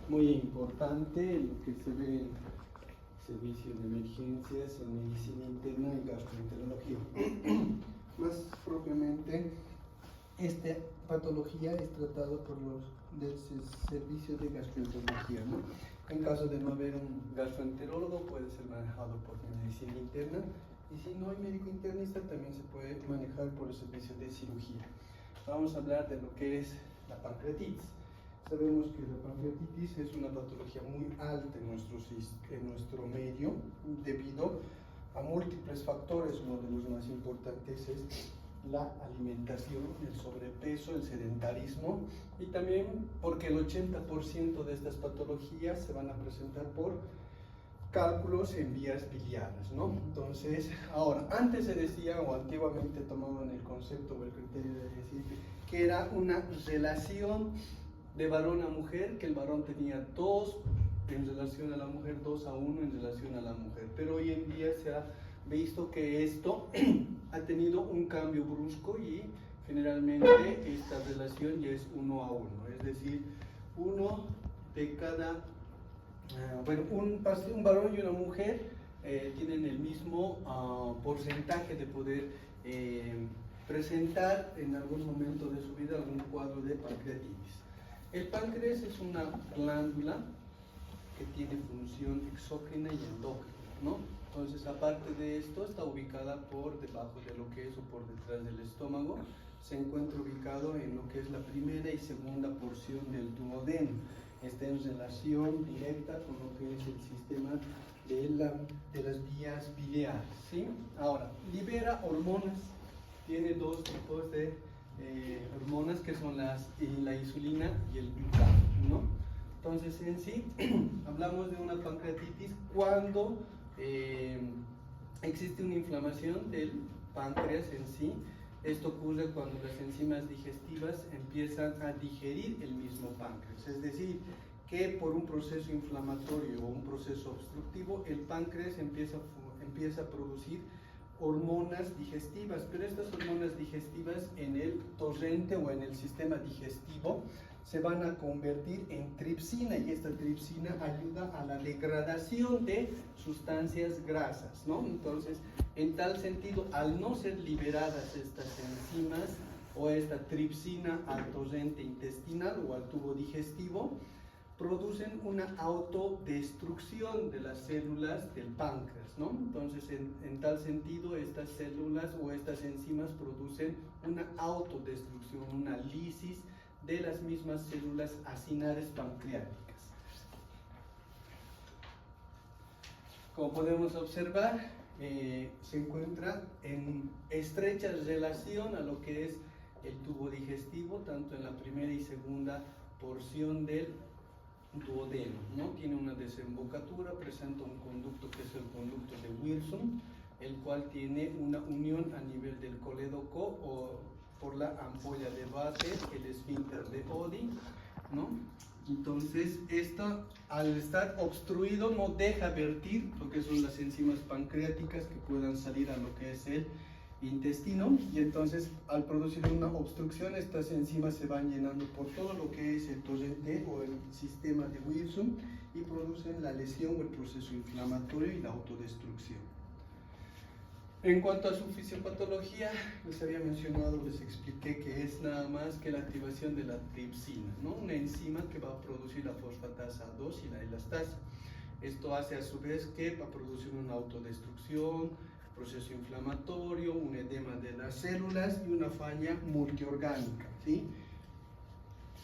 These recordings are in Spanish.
muy importante, lo que se ve en servicio de emergencias, en medicina interna y gastroenterología. Más propiamente, esta patología es tratada por los del servicio de gastroenterología, ¿no? En caso de no haber un gastroenterólogo, puede ser manejado por medicina interna, y si no hay médico internista, también se puede manejar por el servicio de cirugía. Vamos a hablar de lo que es la pancreatitis. Sabemos que la pancreatitis es una patología muy alta en nuestro medio, debido a múltiples factores. Uno de los más importantes es la alimentación, el sobrepeso, el sedentarismo, y también porque el 80% de estas patologías se van a presentar por cálculos en vías biliares, ¿no? Entonces, ahora, antes se decía, o antiguamente tomaban el concepto o el criterio de decir que era una relación de varón a mujer, que el varón tenía 2 en relación a la mujer, 2-1 en relación a la mujer, pero hoy en día se ha visto que esto ha tenido un cambio brusco y generalmente esta relación ya es 1-1, es decir, uno de cada, un varón y una mujer tienen el mismo porcentaje de poder presentar en algún momento de su vida algún cuadro de pancreatitis. El páncreas es una glándula que tiene función exócrina y endócrina, ¿no? Entonces, aparte de esto, está ubicada por debajo de lo que es o por detrás del estómago. Se encuentra ubicado en lo que es la primera y segunda porción del duodeno. Está en relación directa con lo que es el sistema de las vías biliares, ¿sí? Ahora, libera hormonas. Tiene 2 tipos de hormonas, que son la insulina y el glutamato, ¿no? Entonces, en sí, hablamos de una pancreatitis cuando existe una inflamación del páncreas en sí. Esto ocurre cuando las enzimas digestivas empiezan a digerir el mismo páncreas, es decir, que por un proceso inflamatorio o un proceso obstructivo, el páncreas empieza a producir hormonas digestivas, pero estas hormonas digestivas en el torrente o en el sistema digestivo se van a convertir en tripsina, y esta tripsina ayuda a la degradación de sustancias grasas, ¿no? Entonces, en tal sentido, al no ser liberadas estas enzimas o esta tripsina al torrente intestinal o al tubo digestivo, producen una autodestrucción de las células del páncreas, ¿no? Entonces, en tal sentido, estas células o estas enzimas producen una autodestrucción, una lisis de las mismas células acinares pancreáticas. Como podemos observar, se encuentra en estrecha relación a lo que es el tubo digestivo, tanto en la primera y segunda porción del duodeno, ¿no? Tiene una desembocadura, presenta un conducto que es el conducto de Wilson, el cual tiene una unión a nivel del colédoco o por la ampolla de Vater, el esfínter de Oddi, ¿no? Entonces, esto, al estar obstruido, no deja vertir lo que son las enzimas pancreáticas que puedan salir a lo que es el intestino, y entonces, al producir una obstrucción, estas enzimas se van llenando por todo lo que es el torrente o el sistema de Wilson y producen la lesión o el proceso inflamatorio y la autodestrucción. En cuanto a su fisiopatología, les había mencionado, les expliqué que es nada más que la activación de la tripsina, ¿no? Una enzima que va a producir la fosfatasa 2 y la elastasa. Esto hace a su vez que va a producir una autodestrucción, proceso inflamatorio, un edema de las células y una falla multiorgánica, ¿sí?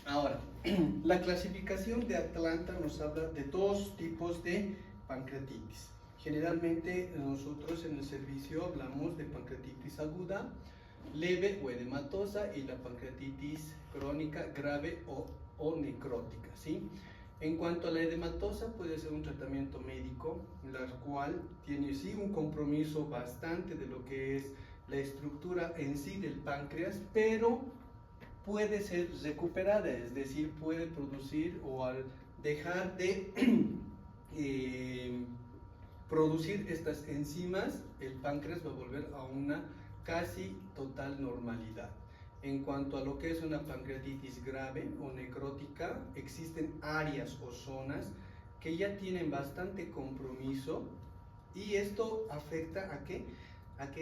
Ahora, la clasificación de Atlanta nos habla de 2 tipos de pancreatitis. Generalmente nosotros en el servicio hablamos de pancreatitis aguda, leve o edematosa, y la pancreatitis crónica, grave o necrótica, ¿sí? En cuanto a la edematosa, puede ser un tratamiento médico, la cual tiene sí un compromiso bastante de lo que es la estructura en sí del páncreas, pero puede ser recuperada, es decir, puede producir, o al dejar de producir estas enzimas, el páncreas va a volver a una casi total normalidad. En cuanto a lo que es una pancreatitis grave o necrótica, existen áreas o zonas que ya tienen bastante compromiso y esto afecta a que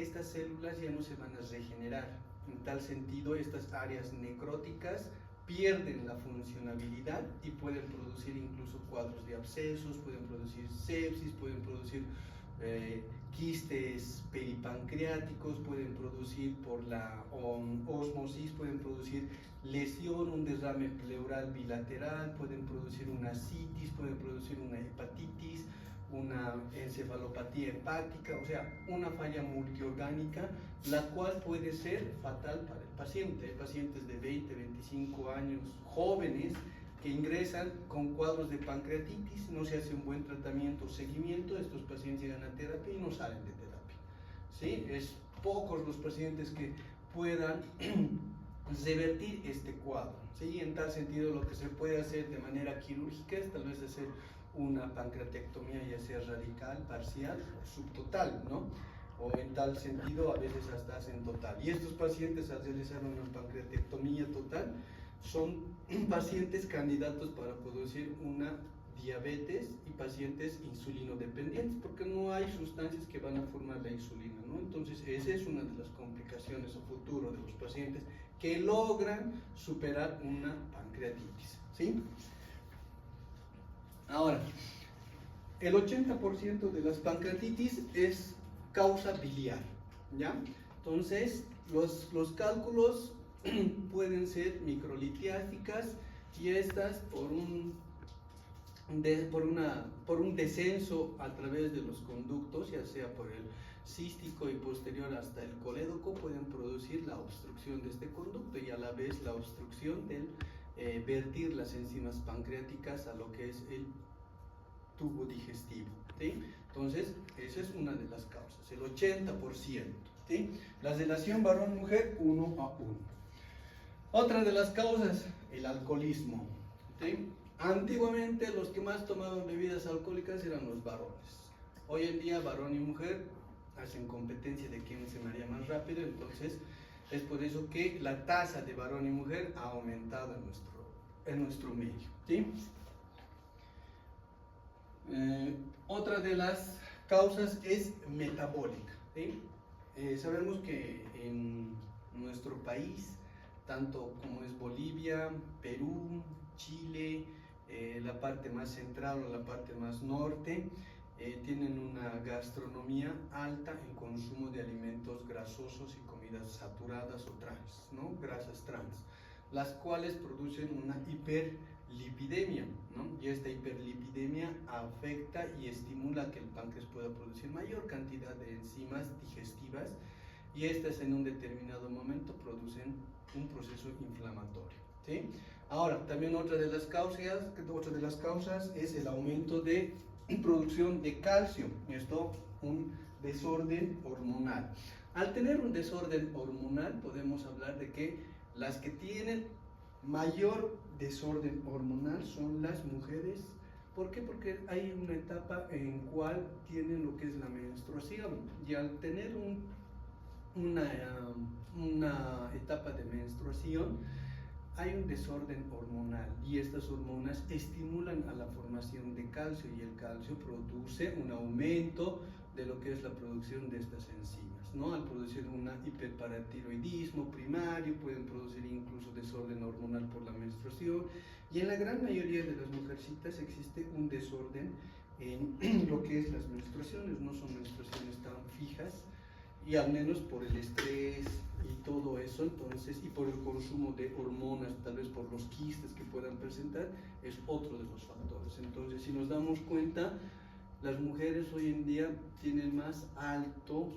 estas células ya no se van a regenerar. En tal sentido, estas áreas necróticas pierden la funcionalidad y pueden producir incluso cuadros de abscesos, pueden producir sepsis, pueden producir quistes peripancreáticos, pueden producir por la ósmosis, pueden producir lesión, un derrame pleural bilateral, pueden producir una ascitis, pueden producir una hepatitis, una encefalopatía hepática, o sea, una falla multiorgánica, la cual puede ser fatal para el paciente. Hay pacientes de 20, 25 años, jóvenes, que ingresan con cuadros de pancreatitis, no se hace un buen tratamiento o seguimiento, estos pacientes llegan a terapia y no salen de terapia. ¿Sí? Es pocos los pacientes que puedan revertir este cuadro. ¿Sí? En tal sentido, lo que se puede hacer de manera quirúrgica es tal vez hacer una pancreatectomía, ya sea radical, parcial o subtotal, ¿no? O en tal sentido, a veces hasta hacen total. Y estos pacientes, al realizar una pancreatectomía total, son pacientes candidatos para producir una diabetes y pacientes insulinodependientes, porque no hay sustancias que van a formar la insulina, ¿no? Entonces, esa es una de las complicaciones a futuro de los pacientes que logran superar una pancreatitis, ¿sí? Ahora, el 80% de las pancreatitis es causa biliar, ¿ya? Entonces, los cálculos pueden ser microlitiásticas y estas por un descenso a través de los conductos, ya sea por el cístico y posterior hasta el colédoco, pueden producir la obstrucción de este conducto y a la vez la obstrucción del vertir las enzimas pancreáticas a lo que es el tubo digestivo, ¿sí? Entonces, esa es una de las causas, el 80%, ¿sí? La relación varón-mujer 1:1. Otra de las causas, el alcoholismo, ¿sí? Antiguamente los que más tomaban bebidas alcohólicas eran los varones. Hoy en día varón y mujer hacen competencia de quién se maría más rápido, entonces es por eso que la tasa de varón y mujer ha aumentado en nuestro medio, ¿sí? Otra de las causas es metabólica, ¿sí? Sabemos que en nuestro país, tanto como es Bolivia, Perú, Chile, la parte más central o la parte más norte, tienen una gastronomía alta en consumo de alimentos grasosos y comidas saturadas o trans, ¿no? Grasas trans, las cuales producen una hiperlipidemia, ¿no? Y esta hiperlipidemia afecta y estimula que el páncreas pueda producir mayor cantidad de enzimas digestivas y estas en un determinado momento producen un proceso inflamatorio, ¿sí? Ahora, también otra de las causas es el aumento de producción de calcio, esto un desorden hormonal. Al tener un desorden hormonal podemos hablar de que las que tienen mayor desorden hormonal son las mujeres. ¿Por qué? Porque hay una etapa en cual tienen lo que es la menstruación y al tener una etapa de menstruación hay un desorden hormonal y estas hormonas estimulan a la formación de calcio y el calcio produce un aumento de lo que es la producción de estas enzimas, ¿no? Al producir un hiperparatiroidismo primario pueden producir incluso desorden hormonal por la menstruación y en la gran mayoría de las mujercitas existe un desorden en lo que es las menstruaciones, no son menstruaciones tan fijas y al menos por el estrés y todo eso, entonces, y por el consumo de hormonas, tal vez por los quistes que puedan presentar, es otro de los factores. Entonces, si nos damos cuenta, las mujeres hoy en día tienen más alto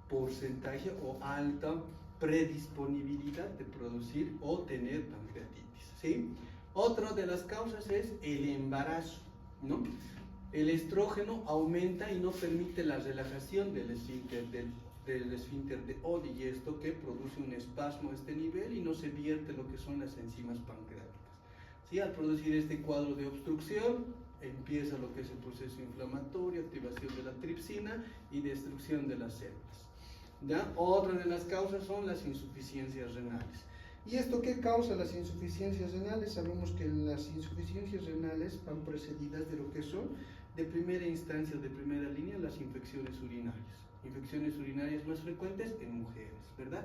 porcentaje o alta predisponibilidad de producir o tener pancreatitis, ¿sí? Otra de las causas es el embarazo, ¿no? El estrógeno aumenta y no permite la relajación del esfínter de Oddi y esto que produce un espasmo a este nivel y no se vierte lo que son las enzimas pancreáticas, ¿sí? Al producir este cuadro de obstrucción empieza lo que es el proceso inflamatorio, activación de la tripsina y destrucción de las células, ¿ya? Otra de las causas son las insuficiencias renales. ¿Y esto qué causa las insuficiencias renales? Sabemos que las insuficiencias renales van precedidas de lo que son, de primera instancia, de primera línea, las infecciones urinarias. Infecciones urinarias más frecuentes en mujeres, ¿verdad?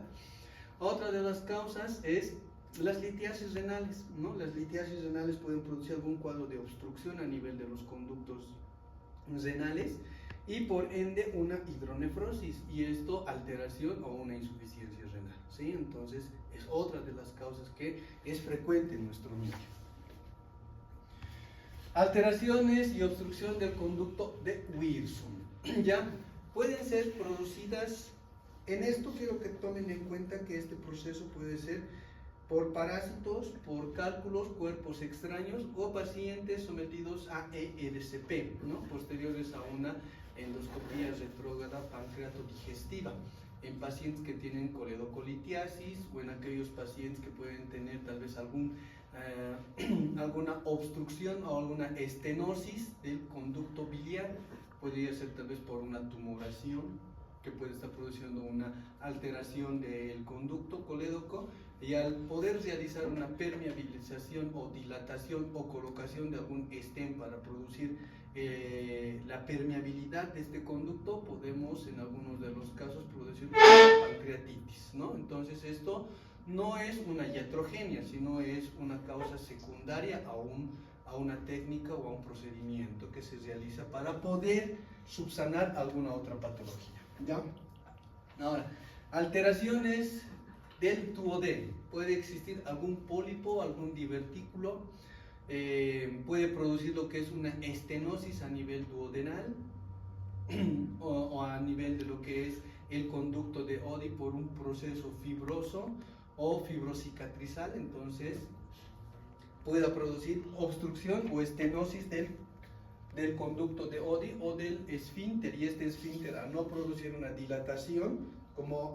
Otra de las causas es las litiasis renales, ¿no? Las litiasis renales pueden producir algún cuadro de obstrucción a nivel de los conductos renales y por ende una hidronefrosis, y esto alteración o una insuficiencia renal, ¿sí? Entonces es otra de las causas que es frecuente en nuestro medio. Alteraciones y obstrucción del conducto de Wilson, ¿ya? Pueden ser producidas, en esto quiero que tomen en cuenta que este proceso puede ser por parásitos, por cálculos, cuerpos extraños o pacientes sometidos a ERCP, ¿no? Posteriores a una endoscopía retrógrada pancreatodigestiva, en pacientes que tienen coledocolitiasis o en aquellos pacientes que pueden tener tal vez alguna obstrucción o alguna estenosis del conducto biliar. Podría ser tal vez por una tumoración que puede estar produciendo una alteración del conducto colédoco, y al poder realizar una permeabilización o dilatación o colocación de algún stent para producir la permeabilidad de este conducto, podemos en algunos de los casos producir pancreatitis, ¿no? Entonces esto no es una iatrogenia, sino es una causa secundaria a una técnica o a un procedimiento que se realiza para poder subsanar alguna otra patología, ¿ya? Ahora, alteraciones del duodeno. Puede existir algún pólipo, algún divertículo, puede producir lo que es una estenosis a nivel duodenal o a nivel de lo que es el conducto de Oddi por un proceso fibroso o fibrocicatrizal. Entonces pueda producir obstrucción o estenosis del conducto de Oddi o del esfínter, y este esfínter, al no producir una dilatación,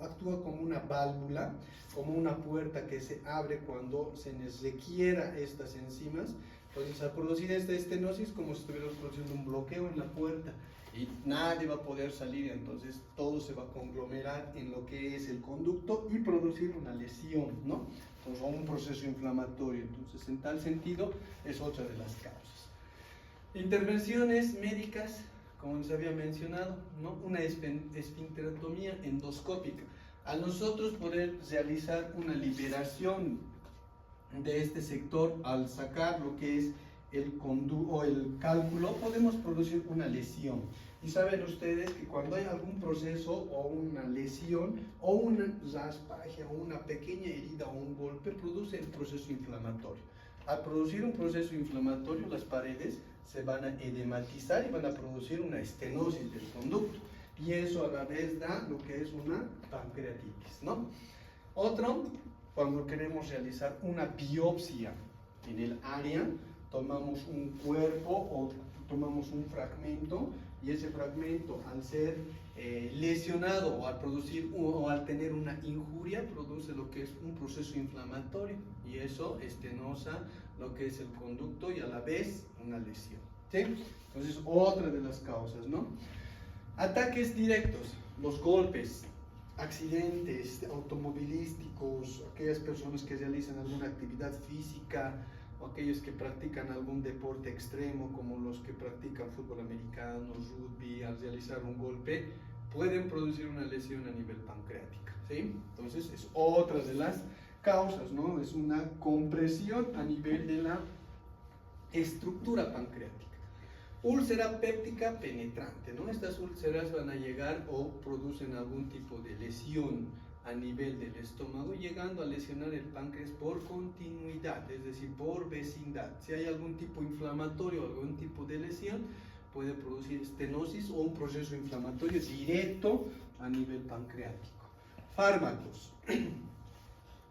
actúa como una válvula, como una puerta que se abre cuando se les requiera estas enzimas. Entonces, al producir esta estenosis, como si estuviéramos produciendo un bloqueo en la puerta y nadie va a poder salir, entonces todo se va a conglomerar en lo que es el conducto y producir una lesión, ¿no? Entonces, o un proceso inflamatorio. Entonces, en tal sentido, es otra de las causas. Intervenciones médicas, como les había mencionado, ¿no? Una esfincterotomía endoscópica. Al nosotros poder realizar una liberación de este sector, al sacar lo que es el cálculo, podemos producir una lesión. Y saben ustedes que cuando hay algún proceso o una lesión o una raspaje o una pequeña herida o un golpe, produce el proceso inflamatorio. Al producir un proceso inflamatorio, las paredes se van a edematizar y van a producir una estenosis del conducto, y eso a la vez da lo que es una pancreatitis, ¿no? Otro, cuando queremos realizar una biopsia en el área, tomamos un cuerpo o tomamos un fragmento, y ese fragmento, al ser lesionado o al producir o al tener una injuria, produce lo que es un proceso inflamatorio, y eso estenosa lo que es el conducto y a la vez una lesión, ¿sí? Entonces, otra de las causas, ¿no? Ataques directos, los golpes, accidentes automovilísticos, aquellas personas que realizan alguna actividad física o aquellos que practican algún deporte extremo, como los que practican fútbol americano, rugby, al realizar un golpe pueden producir una lesión a nivel pancreática, ¿sí? Entonces es otra de las causas, ¿no? Es una compresión a nivel de la estructura pancreática. Úlcera péptica penetrante, ¿no? Estas úlceras van a llegar o producen algún tipo de lesión a nivel del estómago, llegando a lesionar el páncreas por continuidad, es decir, por vecindad. Si hay algún tipo inflamatorio o algún tipo de lesión, puede producir estenosis o un proceso inflamatorio directo a nivel pancreático. Fármacos.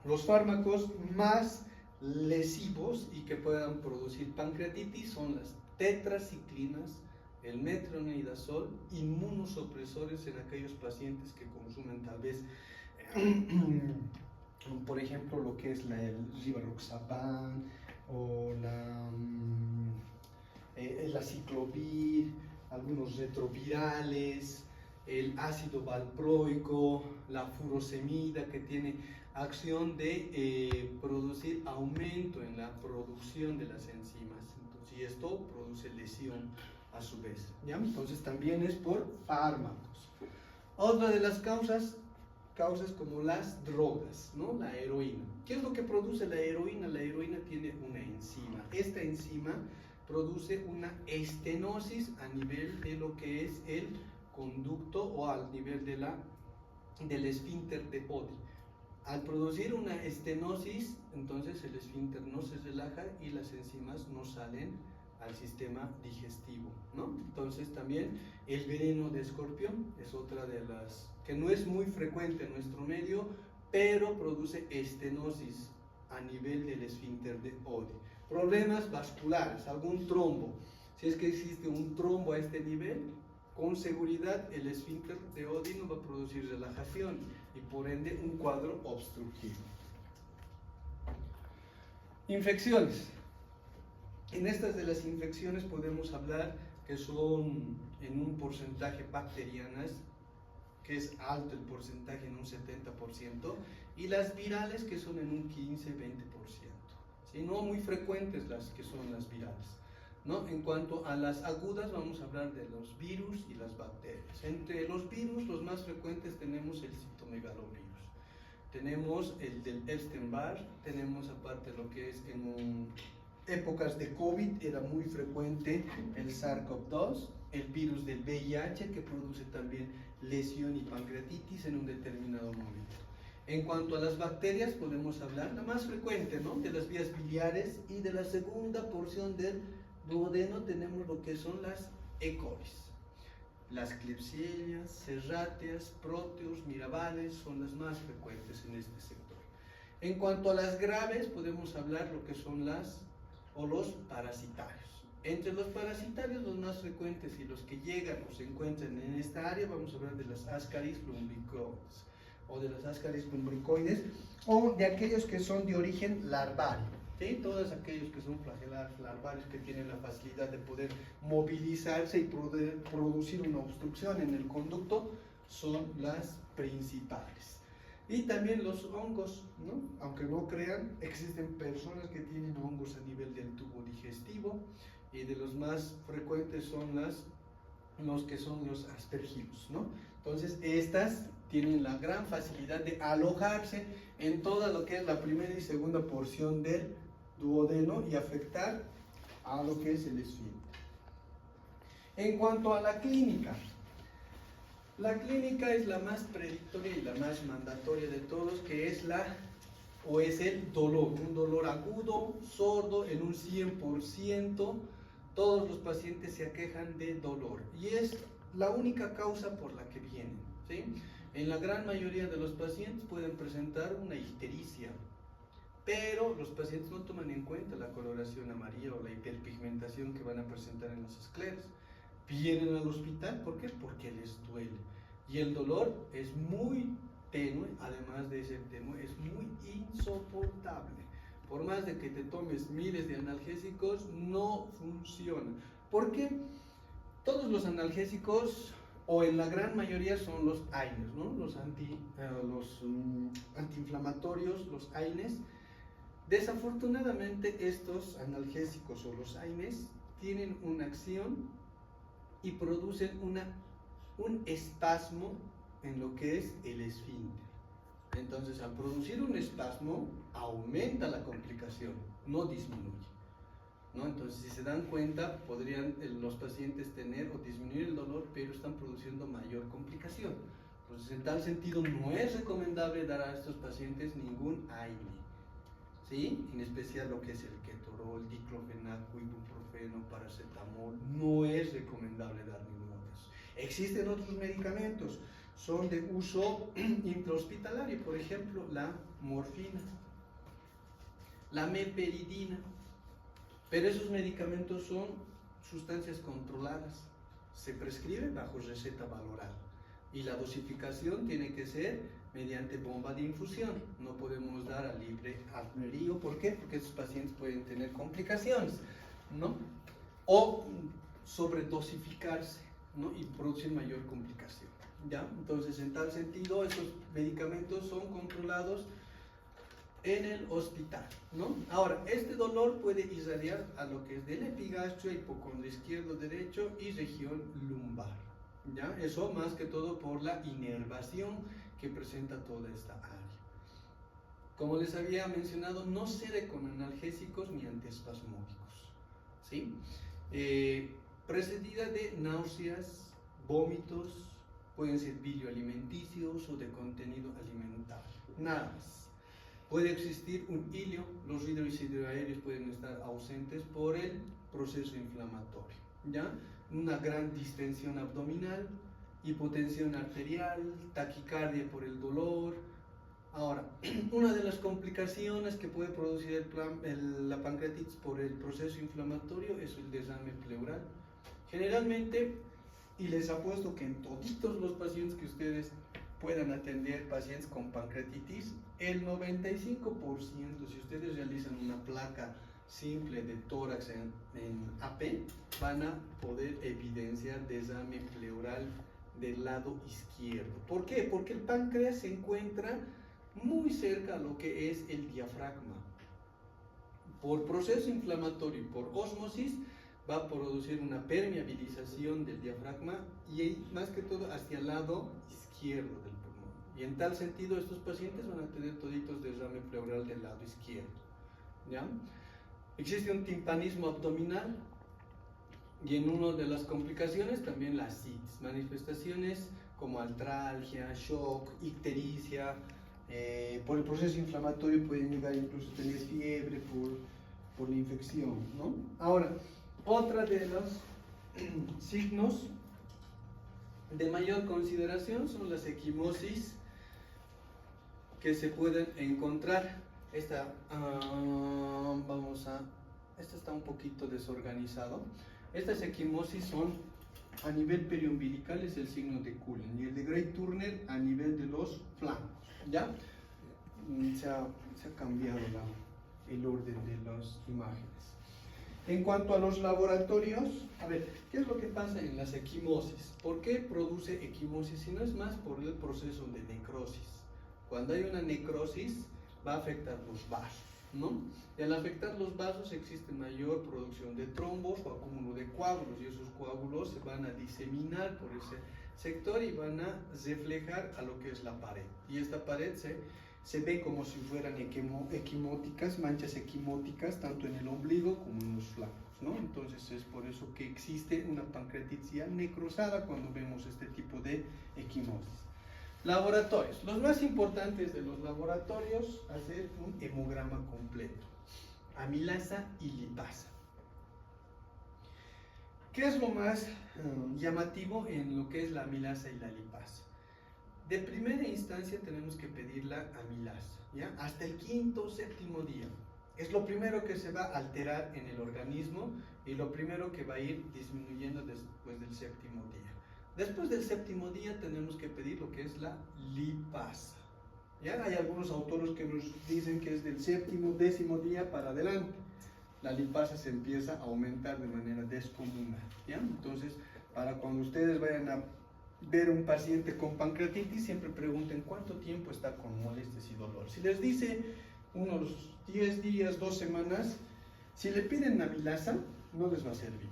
Los fármacos más lesivos y que puedan producir pancreatitis son las tetraciclinas, el metronidazol, inmunosupresores en aquellos pacientes que consumen tal vez, por ejemplo, lo que es el rivaroxaban o la ciclovir, algunos retrovirales, el ácido valproico, la furosemida, que tiene acción de producir aumento en la producción de las enzimas. Entonces, y esto produce lesión a su vez, ¿ya? Entonces también es por fármacos. Otra de las causas como las drogas, ¿no? La heroína. ¿Qué es lo que produce la heroína? La heroína tiene una enzima. Esta enzima produce una estenosis a nivel de lo que es el conducto o al nivel del esfínter de Oddi. Al producir una estenosis, entonces el esfínter no se relaja y las enzimas no salen al sistema digestivo, ¿no? Entonces también el veneno de escorpión es otra de las que no es muy frecuente en nuestro medio, pero produce estenosis a nivel del esfínter de Oddi. Problemas vasculares, algún trombo. Si es que existe un trombo a este nivel, con seguridad el esfínter de Oddi no va a producir relajación y por ende un cuadro obstructivo. Infecciones. En estas de las infecciones podemos hablar que son en un porcentaje bacterianas, que es alto el porcentaje, en un 70%, y las virales, que son en un 15-20%. ¿Sí? No muy frecuentes las que son las virales, ¿no? En cuanto a las agudas, vamos a hablar de los virus y las bacterias. Entre los virus, los más frecuentes tenemos el citomegalovirus. Tenemos el del Epstein-Barr, tenemos aparte lo que es en épocas de COVID, era muy frecuente el SARS-CoV-2, el virus del VIH, que produce también lesión y pancreatitis en un determinado momento. En cuanto a las bacterias, podemos hablar, la más frecuente, ¿no?, de las vías biliares, y de la segunda porción del duodeno tenemos lo que son las E. coli. Las Klebsiella, Serratias, Proteus, Mirabilis son las más frecuentes en este sector. En cuanto a las graves, podemos hablar lo que son los parasitarios. Entre los parasitarios, los más frecuentes y los que llegan o se encuentran en esta área, vamos a hablar de las Ascaris lumbricoides, o de las Ascaris lumbricoides, o de aquellos que son de origen larvario. ¿Sí? Todos aquellos que son flagelares larvarios, que tienen la facilidad de poder movilizarse y poder producir una obstrucción en el conducto, son las principales. Y también los hongos, ¿no? Aunque no crean, existen personas que tienen hongos a nivel del tubo digestivo, y de los más frecuentes son los que son los aspergillus, ¿no? Entonces estas tienen la gran facilidad de alojarse en toda lo que es la primera y segunda porción del duodeno y afectar a lo que es el esfínter. En cuanto a la clínica es la más predictoria y la más mandatoria de todos, que es el dolor, un dolor agudo, sordo, en un 100%, todos los pacientes se aquejan de dolor, y es la única causa por la que vienen, ¿sí? En la gran mayoría de los pacientes pueden presentar una ictericia, pero los pacientes no toman en cuenta la coloración amarilla o la hiperpigmentación que van a presentar en las escleras. Vienen al hospital, ¿por qué? Porque les duele, y el dolor es muy tenue, además de ser tenue, es muy insoportable. Por más de que te tomes miles de analgésicos, no funciona. ¿Por qué? Todos los analgésicos, o en la gran mayoría, son los AINES, ¿no? Los antiinflamatorios, los AINES. Desafortunadamente, estos analgésicos o los AINES tienen una acción y producen un espasmo en lo que es el esfínter. Entonces, al producir un espasmo, aumenta la complicación, no disminuye, ¿no? Entonces, si se dan cuenta, podrían los pacientes tener o disminuir el dolor, pero están produciendo mayor complicación. Entonces, en tal sentido, no es recomendable dar a estos pacientes ningún AINE, ¿sí? En especial lo que es el ketorol, diclofenaco, ibuprofeno, paracetamol, no es recomendable dar ninguno de esos. Existen otros medicamentos, son de uso intrahospitalario, por ejemplo, la morfina, la meperidina, pero esos medicamentos son sustancias controladas, se prescribe bajo receta valorada, y la dosificación tiene que ser mediante bomba de infusión. No podemos dar a libre albedrío. ¿Por qué? Porque esos pacientes pueden tener complicaciones, ¿no? O sobredosificarse, ¿no? Y producir mayor complicación. ¿ya? Entonces, en tal sentido, estos medicamentos son controlados en el hospital, ¿no? Ahora, este dolor puede irradiar a lo que es del epigastrio, hipocondrio izquierdo, derecho y región lumbar, ¿ya? Eso más que todo por la inervación que presenta toda esta área. Como les había mencionado, no cede con analgésicos ni antiespasmódicos, ¿sí? Precedida de náuseas, vómitos, pueden ser bilioalimenticios o de contenido alimentario, nada más. Puede existir un hilio, los hidroaéreos pueden estar ausentes por el proceso inflamatorio, ¿ya? Una gran distensión abdominal, hipotensión arterial, taquicardia por el dolor. Ahora, una de las complicaciones que puede producir la pancreatitis por el proceso inflamatorio es el desame pleural. Generalmente, y les apuesto que en toditos los pacientes que ustedes puedan atender, pacientes con pancreatitis, el 95%, si ustedes realizan una placa simple de tórax en AP, van a poder evidenciar desame pleural del lado izquierdo. ¿Por qué? Porque el páncreas se encuentra muy cerca a lo que es el diafragma. Por proceso inflamatorio y por ósmosis va a producir una permeabilización del diafragma y más que todo hacia el lado izquierdo del pulmón. Y en tal sentido estos pacientes van a tener toditos desame pleural del lado izquierdo, ¿ya? Existe un timpanismo abdominal y en una de las complicaciones también la ascitis, manifestaciones como artralgia, shock, ictericia. Por el proceso inflamatorio pueden llegar incluso a tener fiebre por la infección, ¿no? Ahora, otra de los signos de mayor consideración son las equimosis que se pueden encontrar. Esta está un poquito desorganizado. Estas equimosis son a nivel periumbilical, es el signo de Cullen, y el de Gray-Turner a nivel de los flancos, ¿ya? Se ha cambiado el orden de las imágenes. En cuanto a los laboratorios, a ver, ¿qué es lo que pasa en las equimosis? ¿Por qué produce equimosis? Si no es más por el proceso de necrosis. Cuando hay una necrosis, va a afectar los vasos, ¿no? Y al afectar los vasos existe mayor producción de trombos o acúmulo de coágulos, y esos coágulos se van a diseminar por ese sector y van a reflejar a lo que es la pared. Y esta pared se ve como si fueran equimóticas, manchas equimóticas, tanto en el ombligo como en los flancos, ¿no? Entonces es por eso que existe una pancreatitis ya necrosada cuando vemos este tipo de equimosis. Laboratorios. Los más importantes de los laboratorios, hacer un hemograma completo. Amilasa y lipasa. ¿Qué es lo más llamativo en lo que es la amilasa y la lipasa? De primera instancia tenemos que pedir la amilasa, ¿ya? Hasta el quinto o séptimo día. Es lo primero que se va a alterar en el organismo y lo primero que va a ir disminuyendo después del séptimo día. Después del séptimo día tenemos que pedir lo que es la lipasa. ¿Ya? Hay algunos autores que nos dicen que es del séptimo, décimo día para adelante. La lipasa se empieza a aumentar de manera descomunal, ¿ya? Entonces, para cuando ustedes vayan a ver un paciente con pancreatitis, siempre pregunten cuánto tiempo está con molestias y dolor. Si les dice unos 10 días, 2 semanas, si le piden amilasa, no les va a servir.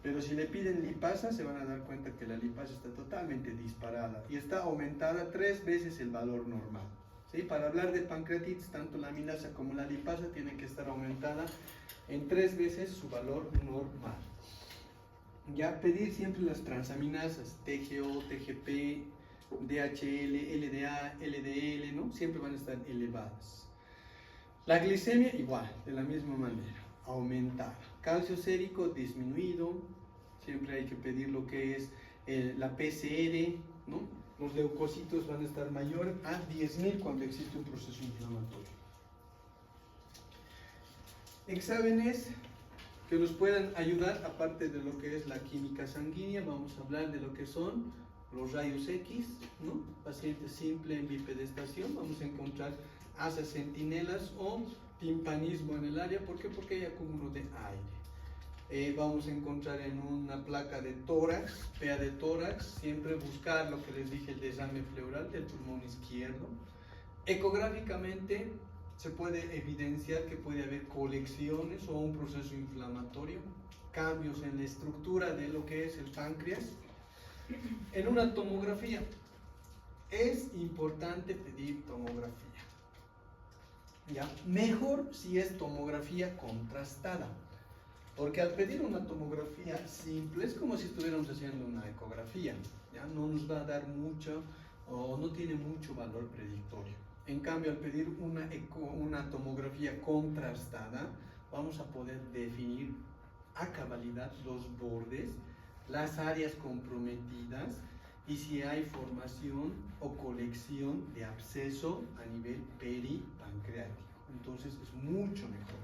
Pero si le piden lipasa, se van a dar cuenta que la lipasa está totalmente disparada y está aumentada 3 veces el valor normal, ¿sí? Para hablar de pancreatitis, tanto la amilasa como la lipasa tienen que estar aumentada en 3 veces su valor normal. Ya pedir siempre las transaminasas, TGO, TGP, DHL, LDA, LDL, ¿no? Siempre van a estar elevadas. La glicemia igual, de la misma manera, aumentada. Calcio sérico disminuido, siempre hay que pedir lo que es la PCR, ¿no? Los leucocitos van a estar mayor a 10.000 cuando existe un proceso inflamatorio. Exámenes que nos puedan ayudar, aparte de lo que es la química sanguínea, vamos a hablar de lo que son los rayos X, ¿no? Paciente simple en bipedestación, vamos a encontrar asas centinelas o timpanismo en el área. ¿Por qué? Porque hay acúmulo de aire. vamos a encontrar en una placa de tórax, PA de tórax, siempre buscar lo que les dije, el desame pleural del pulmón izquierdo. Ecográficamente se puede evidenciar que puede haber colecciones o un proceso inflamatorio, cambios en la estructura de lo que es el páncreas. En una tomografía, es importante pedir tomografía. ¿Ya? Mejor si es tomografía contrastada, porque al pedir una tomografía simple es como si estuviéramos haciendo una ecografía, ¿ya? No nos va a dar mucho o no tiene mucho valor predictorio. En cambio, al pedir una tomografía contrastada, vamos a poder definir a cabalidad los bordes, las áreas comprometidas y si hay formación o colección de absceso a nivel peripancreático. Entonces es mucho mejor.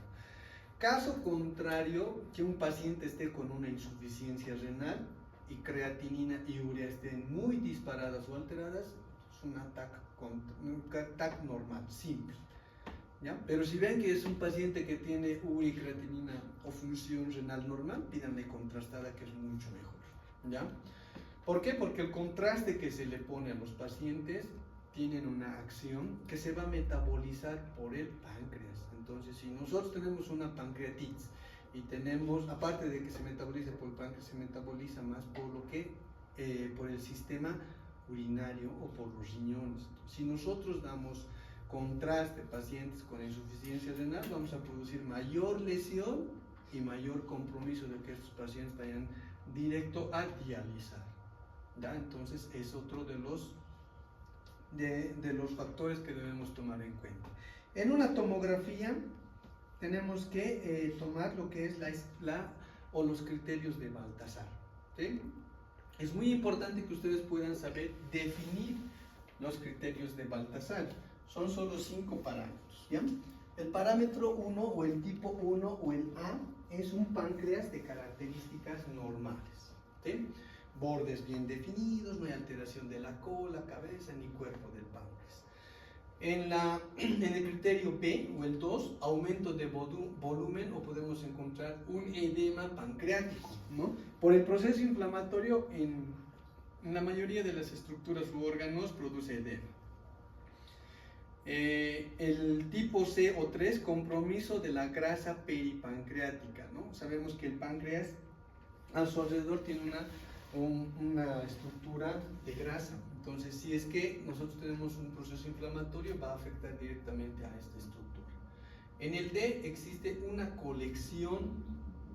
Caso contrario, que un paciente esté con una insuficiencia renal y creatinina y urea estén muy disparadas o alteradas, es un TAC normal, simple. ¿Ya? Pero si ven que es un paciente que tiene urea y creatinina o función renal normal, pídanle contrastada, que es mucho mejor. ¿Ya? ¿Por qué? Porque el contraste que se le pone a los pacientes tienen una acción que se va a metabolizar por el páncreas. Entonces, si nosotros tenemos una pancreatitis y tenemos, aparte de que se metaboliza por el páncreas, se metaboliza más por lo que, por el sistema urinario o por los riñones. Si nosotros damos contraste a pacientes con insuficiencia renal, vamos a producir mayor lesión y mayor compromiso de que estos pacientes vayan directo a dializar. ¿Ya? Entonces es otro de los factores que debemos tomar en cuenta. En una tomografía tenemos que tomar lo que es los criterios de Baltasar. ¿Sí? Es muy importante que ustedes puedan saber definir los criterios de Baltasar. Son solo 5 parámetros. ¿Ya? El parámetro 1 o el tipo 1 o el A es un páncreas de características normales. ¿Sí? Bordes bien definidos, no hay alteración de la cola, cabeza ni cuerpo del páncreas. En el criterio B o el 2, aumento de volumen o podemos encontrar un edema pancreático, ¿no? Por el proceso inflamatorio en la mayoría de las estructuras u órganos produce edema. El tipo C o 3, compromiso de la grasa peripancreática, ¿no? Sabemos que el páncreas a su alrededor tiene una estructura de grasa. Entonces, si es que nosotros tenemos un proceso inflamatorio, va a afectar directamente a esta estructura. En el D existe una colección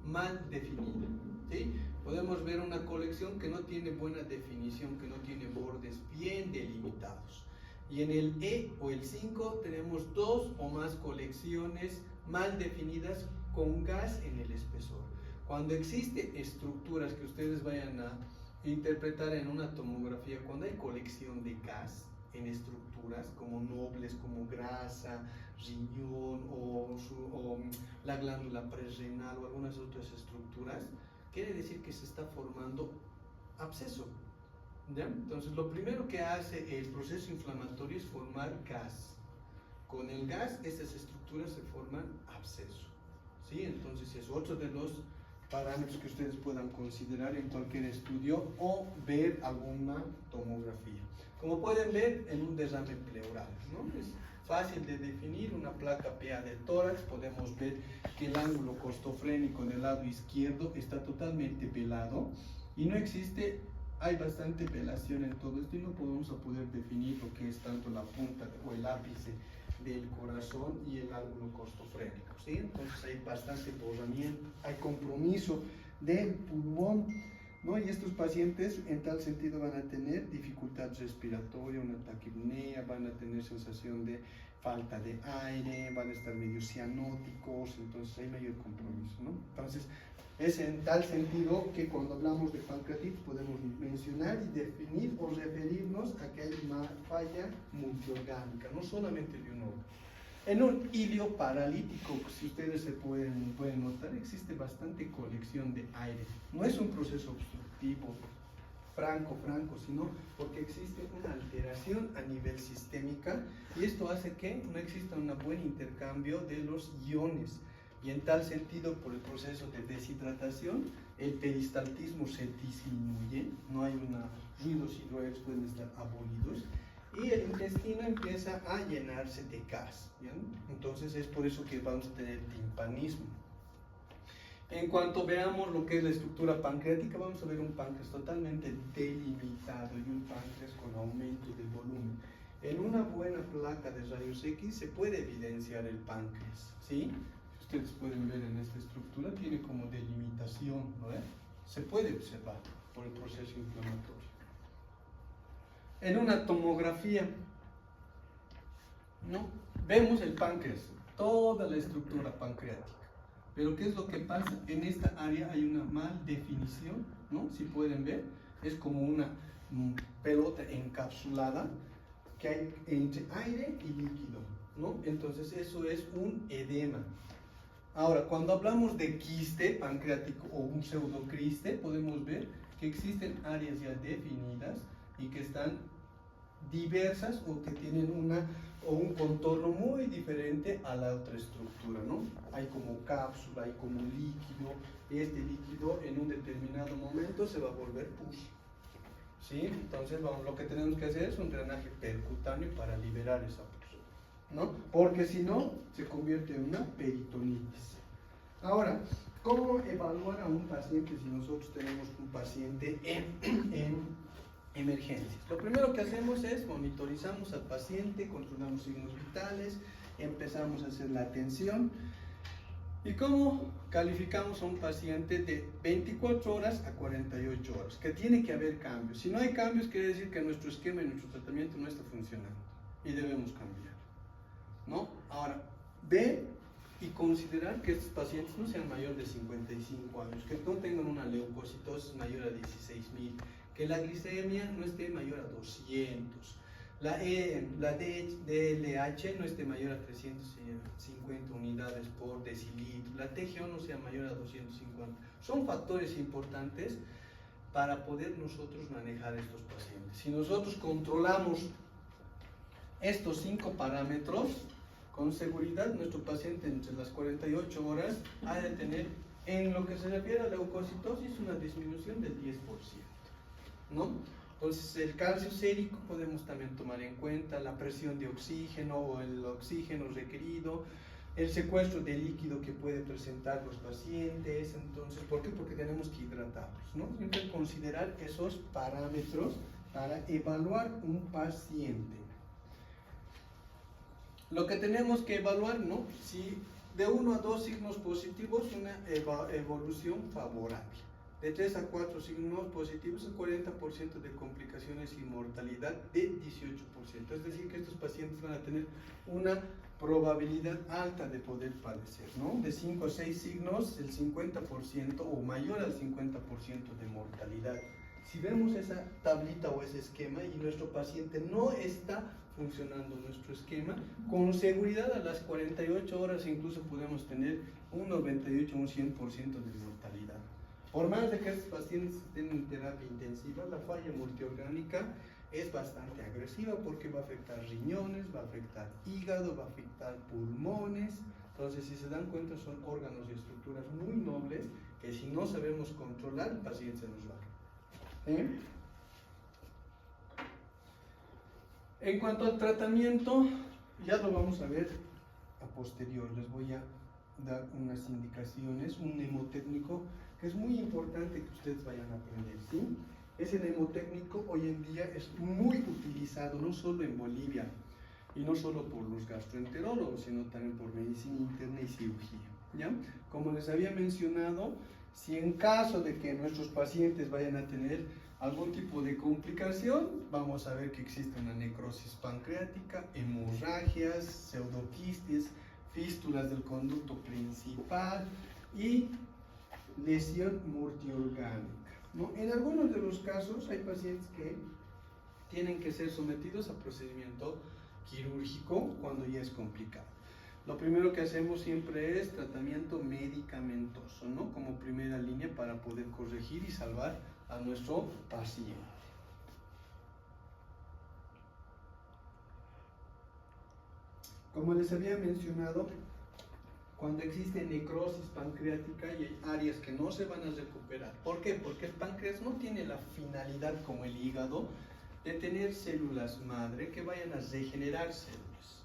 mal definida. ¿Sí? Podemos ver una colección que no tiene buena definición, que no tiene bordes bien delimitados. Y en el E o el 5 tenemos 2 o más colecciones mal definidas con gas en el espesor. Cuando existen estructuras que ustedes vayan a interpretar en una tomografía, cuando hay colección de gas en estructuras como nobles, como grasa, riñón o la glándula prerrenal o algunas otras estructuras, quiere decir que se está formando absceso. ¿Ya? Entonces, lo primero que hace el proceso inflamatorio es formar gas. Con el gas, estas estructuras se forman absceso. ¿Sí? Entonces, es otro de los parámetros que ustedes puedan considerar en cualquier estudio o ver alguna tomografía. Como pueden ver, en un derrame pleural, ¿no? Es fácil de definir una placa PA del tórax. Podemos ver que el ángulo costofrénico del lado izquierdo está totalmente velado y no existe, hay bastante velación en todo esto y no podemos poder definir lo que es tanto la punta o el ápice del corazón y el ángulo costofrénico, ¿sí? Entonces hay bastante borramiento, hay compromiso del pulmón, ¿no? Y estos pacientes en tal sentido van a tener dificultad respiratoria, una taquipnea, van a tener sensación de falta de aire, van a estar medio cianóticos, entonces hay mayor compromiso, ¿no? Entonces es en tal sentido que cuando hablamos de pancreatitis podemos mencionar y definir o referirnos a que hay una falla multiorgánica, no solamente de un órgano. En un ilio paralítico, si ustedes se pueden notar, existe bastante colección de aire. No es un proceso obstructivo franco, sino porque existe una alteración a nivel sistémica y esto hace que no exista un buen intercambio de los iones. Y en tal sentido, por el proceso de deshidratación, el peristaltismo se disminuye, no hay ruidos hidroides pueden estar abolidos, y el intestino empieza a llenarse de gas. ¿Bien? Entonces es por eso que vamos a tener timpanismo. En cuanto veamos lo que es la estructura pancreática, vamos a ver un páncreas totalmente delimitado y un páncreas con aumento de volumen. En una buena placa de rayos X se puede evidenciar el páncreas, ¿sí? Ustedes pueden ver en esta estructura, tiene como delimitación, ¿no? Se puede observar por el proceso inflamatorio. En una tomografía, ¿no? Vemos el páncreas, toda la estructura pancreática. Pero ¿qué es lo que pasa? En esta área hay una mal definición, ¿no? Si pueden ver, es como una pelota encapsulada que hay entre aire y líquido, ¿no? Entonces eso es un edema. Ahora, cuando hablamos de quiste pancreático o un pseudoquiste, podemos ver que existen áreas ya definidas y que están diversas o que tienen un contorno muy diferente a la otra estructura, ¿no? Hay como cápsula, hay como líquido. Este líquido en un determinado momento se va a volver pus, ¿sí? Entonces lo que tenemos que hacer es un drenaje percutáneo para liberar esa pus, ¿no? Porque si no, se convierte en una peritonitis. Ahora, ¿cómo evaluar a un paciente si nosotros tenemos un paciente en emergencias? Lo primero que hacemos es monitorizamos al paciente, controlamos signos vitales, empezamos a hacer la atención. ¿Y cómo calificamos a un paciente de 24 horas a 48 horas? Que tiene que haber cambios. Si no hay cambios, quiere decir que nuestro esquema y nuestro tratamiento no está funcionando y debemos cambiar, ¿no? Ahora, ver y considerar que estos pacientes no sean mayores de 55 años, que no tengan una leucocitosis mayor a 16.000, que la glicemia no esté mayor a 200, la DLH no esté mayor a 350 unidades por decilitro, la TGO no sea mayor a 250. Son factores importantes para poder nosotros manejar estos pacientes. Si nosotros controlamos estos 5 parámetros, con seguridad nuestro paciente entre las 48 horas ha de tener, en lo que se refiere a la leucocitosis, una disminución del 10%, ¿no? Entonces el calcio sérico podemos también tomar en cuenta, la presión de oxígeno o el oxígeno requerido, el secuestro de líquido que puede presentar los pacientes. Entonces, ¿por qué? Porque tenemos que hidratarlos, ¿no? Siempre considerar esos parámetros para evaluar un paciente. Lo que tenemos que evaluar, ¿no? Si de 1 a 2 signos positivos, una evolución favorable. De 3 a 4 signos positivos, el 40% de complicaciones y mortalidad de 18%. Es decir, que estos pacientes van a tener una probabilidad alta de poder padecer, ¿no? De 5 a 6 signos, el 50% o mayor al 50% de mortalidad. Si vemos esa tablita o ese esquema y nuestro paciente no está funcionando nuestro esquema, con seguridad a las 48 horas incluso podemos tener un 98 o un 100% de mortalidad. Por más de que estos pacientes estén en terapia intensiva, la falla multiorgánica es bastante agresiva porque va a afectar riñones, va a afectar hígado, va a afectar pulmones. Entonces, si se dan cuenta, son órganos y estructuras muy nobles que si no sabemos controlar, el paciente se nos va. En cuanto al tratamiento, ya lo vamos a ver a posterior. Les voy a dar unas indicaciones, un mnemotécnico que es muy importante que ustedes vayan a aprender, ¿sí? Ese mnemotécnico hoy en día es muy utilizado, no solo en Bolivia, y no solo por los gastroenterólogos, sino también por medicina interna y cirugía, ¿ya? Como les había mencionado, si en caso de que nuestros pacientes vayan a tener algún tipo de complicación, vamos a ver que existe una necrosis pancreática, hemorragias, pseudoquistes, fístulas del conducto principal y lesión multiorgánica, ¿no? En algunos de los casos hay pacientes que tienen que ser sometidos a procedimiento quirúrgico cuando ya es complicado. Lo primero que hacemos siempre es tratamiento medicamentoso, ¿no? Como primera línea para poder corregir y salvar a nuestro paciente. Como les había mencionado, cuando existe necrosis pancreática y hay áreas que no se van a recuperar. ¿Por qué? Porque el páncreas no tiene la finalidad como el hígado de tener células madre que vayan a regenerar células.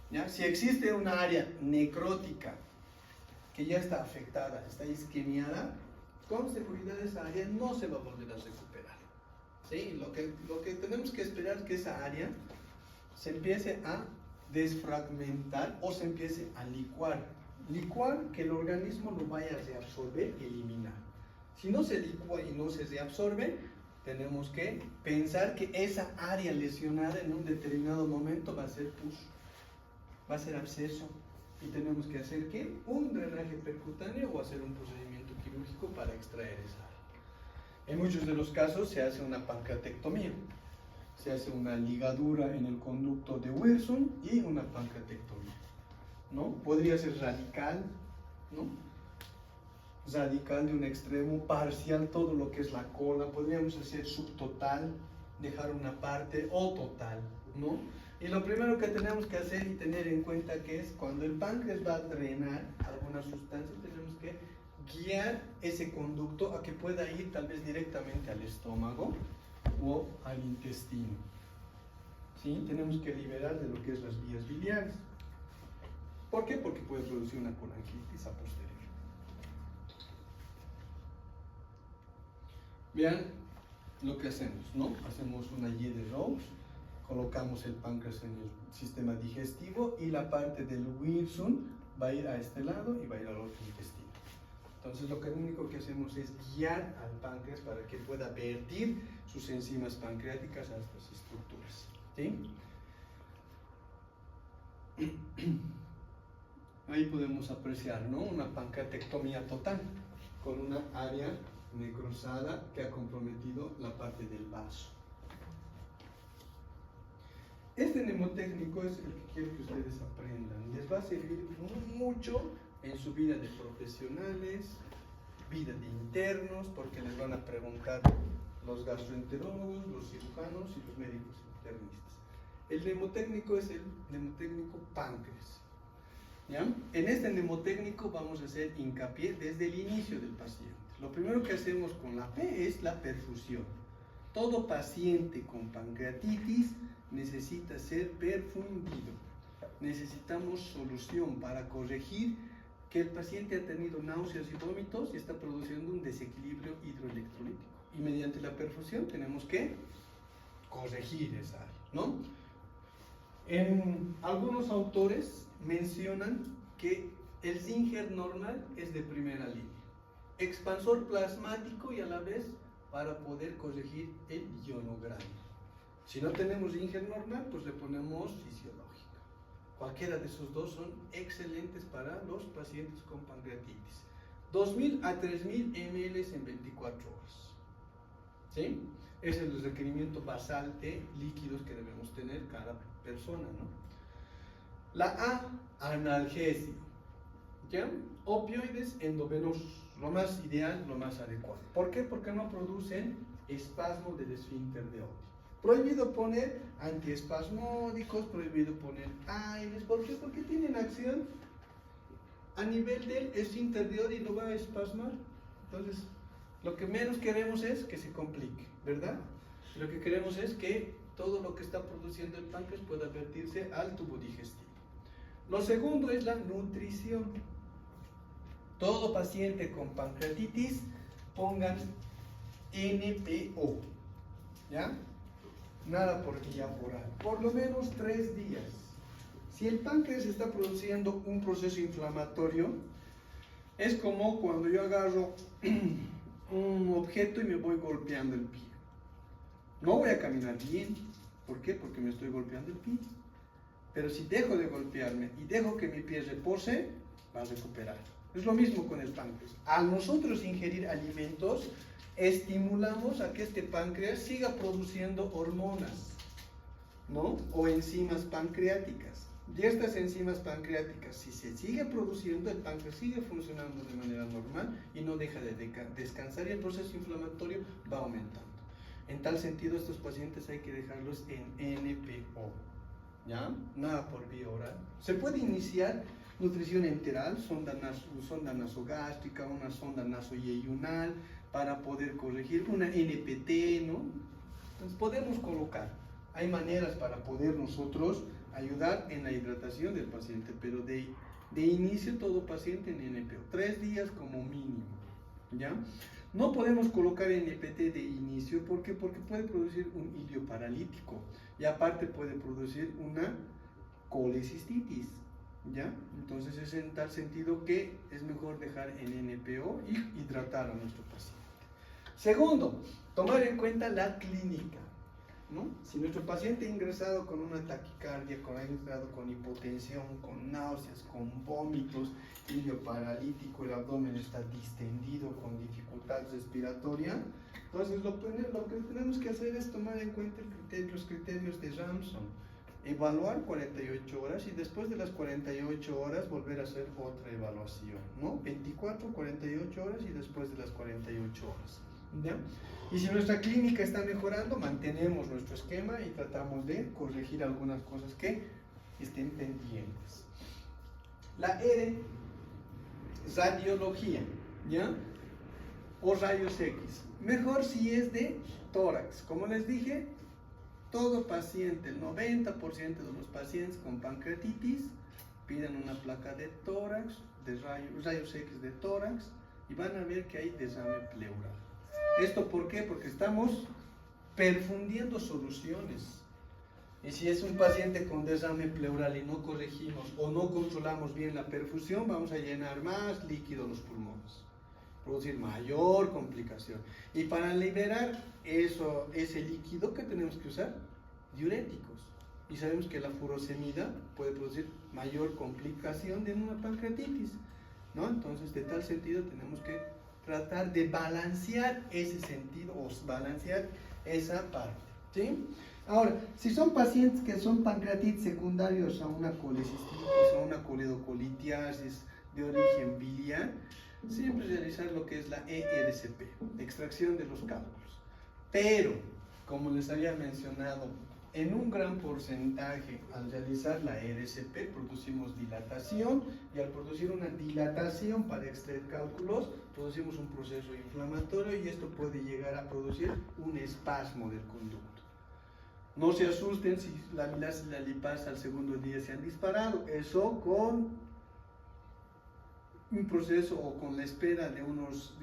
¿Ya? Si existe una área necrótica que ya está afectada, está isquemiada, con seguridad esa área no se va a volver a recuperar. ¿Sí? Lo que tenemos que esperar es que esa área se empiece a desfragmentar o se empiece a licuar. Licuar, que el organismo lo vaya a reabsorber y eliminar. Si no se licúa y no se reabsorbe, tenemos que pensar que esa área lesionada en un determinado momento va a ser pus, va a ser absceso, y tenemos que hacer ¿qué? Un drenaje percutáneo o hacer un procedimiento quirúrgico para extraer esa área. En muchos de los casos se hace una pancreatectomía, se hace una ligadura en el conducto de Wilson y una pancreatectomía, ¿no? Podría ser radical, ¿no? Radical de un extremo, parcial todo lo que es la cola, podríamos hacer subtotal, dejar una parte, o total, ¿no? Y lo primero que tenemos que hacer y tener en cuenta que es cuando el páncreas va a drenar alguna sustancia, tenemos que guiar ese conducto a que pueda ir tal vez directamente al estómago o al intestino. ¿Sí? Tenemos que liberar de lo que es las vías biliares. ¿Por qué? Porque puede producir una colangitis a posteriori. Vean lo que hacemos, ¿no? Hacemos una Y de Rose, colocamos el páncreas en el sistema digestivo y la parte del Wilson va a ir a este lado y va a ir al otro intestino. Entonces lo único que hacemos es guiar al páncreas para que pueda vertir sus enzimas pancreáticas a estas estructuras. ¿Sí? Ahí podemos apreciar, ¿no? Una pancreatectomía total con una área necrosada que ha comprometido la parte del vaso. Este mnemotécnico es el que quiero que ustedes aprendan. Les va a servir mucho en su vida de profesionales, vida de internos, porque les van a preguntar los gastroenterólogos, los cirujanos y los médicos internistas. El mnemotécnico es el mnemotécnico páncreas. ¿Ya? En este mnemotécnico vamos a hacer hincapié desde el inicio del paciente. Lo primero que hacemos con la P es la perfusión. Todo paciente con pancreatitis necesita ser perfundido. Necesitamos solución para corregir que el paciente ha tenido náuseas y vómitos y está produciendo un desequilibrio hidroelectrolítico. Y mediante la perfusión tenemos que corregir esa área, ¿no? En algunos autores mencionan que el Singer normal es de primera línea, expansor plasmático y a la vez para poder corregir el ionograma. Si no tenemos Singer normal, pues le ponemos fisiológico. Cualquiera de esos dos son excelentes para los pacientes con pancreatitis. 2000 a 3000 ml en 24 horas. ¿Sí? Ese es el requerimiento basal de líquidos que debemos tener cada persona, ¿no? La A, analgesio. ¿Ya? Opioides endovenosos, lo más ideal, lo más adecuado. ¿Por qué? Porque no producen espasmo del esfínter de Oddi. Prohibido poner antiespasmódicos, prohibido poner AINES. ¿Por qué? Porque tienen acción a nivel del esfínter de Oddi y lo va a espasmar. Entonces, lo que menos queremos es que se complique, ¿verdad? Lo que queremos es que todo lo que está produciendo el páncreas pueda vertirse al tubo digestivo. Lo segundo es la nutrición. Todo paciente con pancreatitis pongan NPO, ¿ya? Nada por vía oral, por lo menos 3 días. Si el páncreas está produciendo un proceso inflamatorio, es como cuando yo agarro un objeto y me voy golpeando el pie. No voy a caminar bien. ¿Por qué? Porque me estoy golpeando el pie. Pero si dejo de golpearme y dejo que mi pie repose, va a recuperar. Es lo mismo con el páncreas. Al nosotros ingerir alimentos, estimulamos a que este páncreas siga produciendo hormonas, ¿no? O enzimas pancreáticas. Y estas enzimas pancreáticas, si se sigue produciendo, el páncreas sigue funcionando de manera normal y no deja de descansar y el proceso inflamatorio va aumentando. En tal sentido, estos pacientes hay que dejarlos en NPO, ¿ya? Nada por vía oral. Se puede iniciar nutrición enteral, sonda nasogástrica, una sonda nasoyeyunal, para poder corregir, una NPT, ¿no? Entonces podemos colocar, hay maneras para poder nosotros ayudar en la hidratación del paciente, pero de inicio todo paciente en NPO, 3 días como mínimo, ¿ya? No podemos colocar NPT de inicio, ¿por qué? Porque puede producir un ilio paralítico y aparte puede producir una colecistitis, ¿ya? Entonces es en tal sentido que es mejor dejar en NPO y hidratar a nuestro paciente. Segundo, tomar en cuenta la clínica, ¿no? Si nuestro paciente ha ingresado con una taquicardia, ha ingresado con hipotensión, con náuseas, con vómitos, ilio paralítico, el abdomen está distendido, con dificultad respiratoria, entonces lo que tenemos que hacer es tomar en cuenta los criterios de Ramsson, evaluar 48 horas y después de las 48 horas volver a hacer otra evaluación, ¿no? 24, 48 horas y después de las 48 horas, ¿ya? Y si nuestra clínica está mejorando, mantenemos nuestro esquema y tratamos de corregir algunas cosas que estén pendientes. La R, radiología, ¿ya? O rayos X. Mejor si es de tórax. Como les dije, todo paciente, el 90% de los pacientes con pancreatitis, piden una placa de tórax, de rayos X de tórax, y van a ver que hay desame pleural. ¿Esto por qué? Porque estamos perfundiendo soluciones. Y si es un paciente con desame pleural y no corregimos o no controlamos bien la perfusión, vamos a llenar más líquido los pulmones, producir mayor complicación. Y para liberar ese líquido, ¿qué tenemos que usar? Diuréticos. Y sabemos que la furosemida puede producir mayor complicación de una pancreatitis, ¿no? Entonces, de tal sentido, tenemos que tratar de balancear ese sentido o balancear esa parte, ¿sí? Ahora, si son pacientes que son pancreatitis secundarios a una colecistitis o una coledocolitiasis de origen biliar, siempre realizar lo que es la ERCP, extracción de los cálculos. Pero, como les había mencionado, en un gran porcentaje al realizar la ERCP producimos dilatación y al producir una dilatación para extraer cálculos producimos un proceso inflamatorio y esto puede llegar a producir un espasmo del conducto. No se asusten si la amilasa y la lipasa al segundo día se han disparado, eso con un proceso o con la espera de unos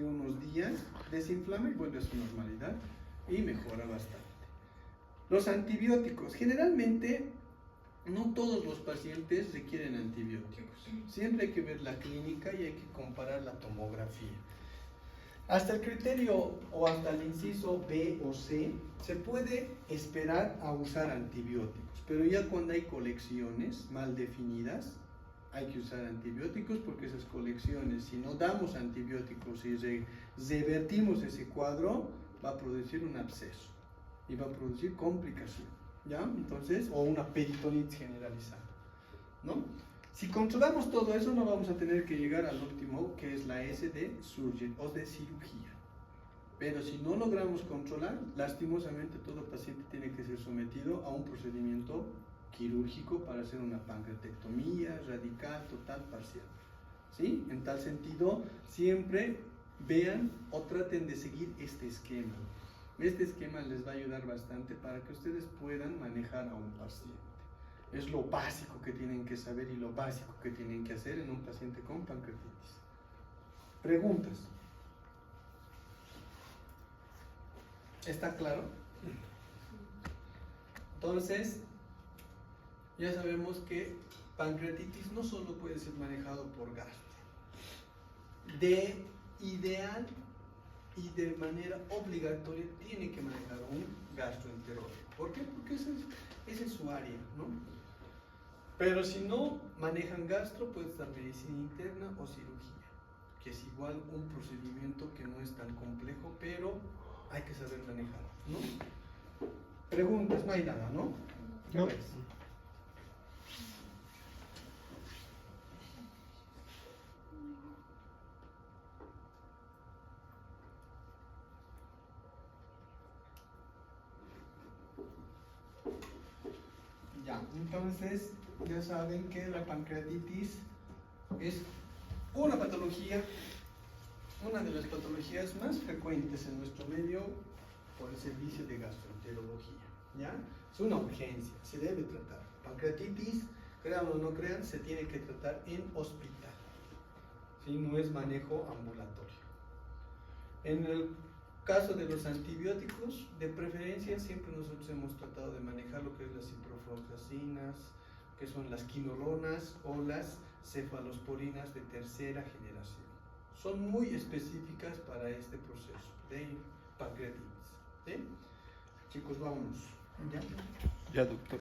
días desinflama y vuelve a su normalidad y mejora bastante. Los antibióticos, generalmente no todos los pacientes requieren antibióticos, siempre hay que ver la clínica y hay que comparar la tomografía. Hasta el criterio o hasta el inciso B o C se puede esperar a usar antibióticos, pero ya cuando hay colecciones mal definidas hay que usar antibióticos porque esas colecciones, si no damos antibióticos y revertimos ese cuadro, va a producir un absceso y va a producir complicación, ¿ya? Entonces, o una peritonitis generalizada, ¿no? Si controlamos todo eso, no vamos a tener que llegar al último, que es la S de surgery o de cirugía. Pero si no logramos controlar, lastimosamente todo paciente tiene que ser sometido a un procedimiento quirúrgico para hacer una pancreatectomía radical, total, parcial, ¿sí? En tal sentido, siempre vean o traten de seguir este esquema. Este esquema les va a ayudar bastante para que ustedes puedan manejar a un paciente. Es lo básico que tienen que saber y lo básico que tienen que hacer en un paciente con pancreatitis. Preguntas. ¿Está claro? Entonces, ya sabemos que pancreatitis no solo puede ser manejado por gastro. De ideal y de manera obligatoria tiene que manejar un gastroenterólogo. ¿Por qué? Porque esa es su área, ¿no? Pero si no manejan gastro, puede estar medicina interna o cirugía, que es igual un procedimiento que no es tan complejo, pero hay que saber manejar, ¿no? Preguntas, no hay nada, ¿no? No. Pues. Ya, entonces ya saben que la pancreatitis es una patología, una de las patologías más frecuentes en nuestro medio por el servicio de gastroenterología, ¿ya? Es una urgencia, se debe tratar. Pancreatitis, crean o no crean, se tiene que tratar en hospital, ¿sí? No es manejo ambulatorio. En el caso de los antibióticos, de preferencia siempre nosotros hemos tratado de manejar lo que es las ciprofloxacinas, que son las quinolonas o las cefalosporinas de tercera generación. Son muy específicas para este proceso de pancreatitis, ¿sí? Chicos, vámonos. ¿Ya? Ya, doctor.